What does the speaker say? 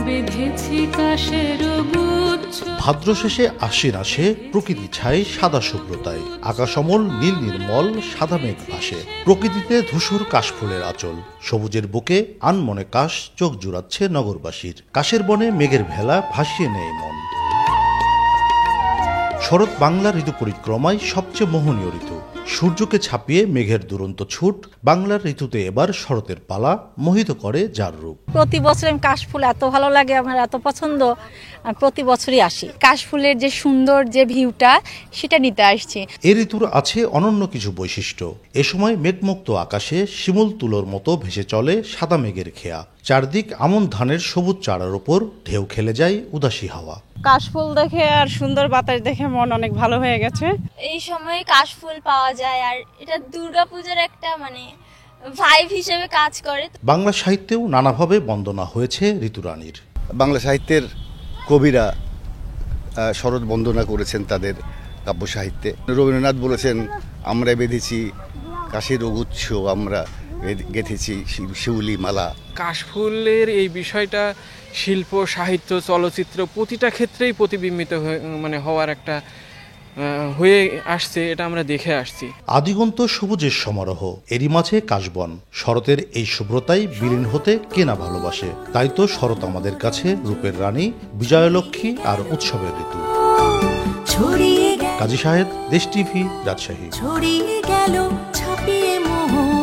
বেঁধেছি কাশের গুচ্ছ। ভাদ্র শেষে আশ্বিন আসে, প্রকৃতি ছায় সাদা শুভ্রতায়, আকাশমল নীল নির্মল, সাদা মেঘ ভাসে। প্রকৃতিতে ধূসর কাশফুলের আঁচল, সবুজের বুকে আনমনে কাশ চোখ জুড়াচ্ছে নগরবাসীর। কাশের বনে মেঘের ভেলা ভাসিয়ে নেয় মন। শরৎ বাংলা ঋতু পরিক্রমায় সবচেয়ে মোহনীয় ঋতু। সূর্যকে ছাপিয়ে মেঘের দুরন্ত ছুট, বাংলার ঋতুতে এবার শরতের পালা মোহিত করে যার রূপ। প্রতি বছর আমি কাশফুল এত ভালো লাগে, আমার এত পছন্দ, প্রতি বছরই আসি। কাশফুলের যে সুন্দর যে ভিউটা সেটা নিতে আসছি। এ ঋতুর আছে অনন্য কিছু বৈশিষ্ট্য। এ সময় মেঘমুক্ত আকাশে শিমুল তুলোর মতো ভেসে চলে সাদা মেঘের খেয়া। চারদিক আমন ধানের সবুজ চারার ওপর ঢেউ খেলে যায় উদাসী হাওয়া। কাশফুল দেখে আর সুন্দর বাতাস দেখে মন অনেক ভালো হয়ে গেছে। এই সময় কাশফুল পাওয়া যায় আর এটা দুর্গাপূজার একটা ভাইব হিসেবে কাজ করে। বাংলা সাহিত্যেও নানাভাবে বন্দনা হয়েছে ঋতুরানীর। বাংলা সাহিত্যের কবিরা শরৎ বন্দনা করেছেন তাদের কাব্য সাহিত্যে। রবীন্দ্রনাথ বলেছেন, আমরা বেঁধেছি কাশের গুচ্ছ, আমরা গেঁথেছি শিউলি মালা। কাশফুলের এই বিষয়টা শিল্প, সাহিত্য, চলচ্চিত্র প্রতিটা ক্ষেত্রেই প্রতিবিম্বিত হওয়ার একটা হয়ে আসছে, এটা আমরা দেখে আসছি। আদিগন্ত সবুজের সমারোহ, এরই মাঝে কাশবন। শরতের এই শুভ্রতায় বিলীন হতে কে না ভালোবাসে। তাই তো শরৎ আমাদের কাছে রূপের রানী, বিজয়লক্ষ্মী আর উৎসবের ঋতু। কাজী সাহেদ, দেশ টিভি, রাজশাহী। ছড়িয়ে গেল ছাপিয়ে মোহন।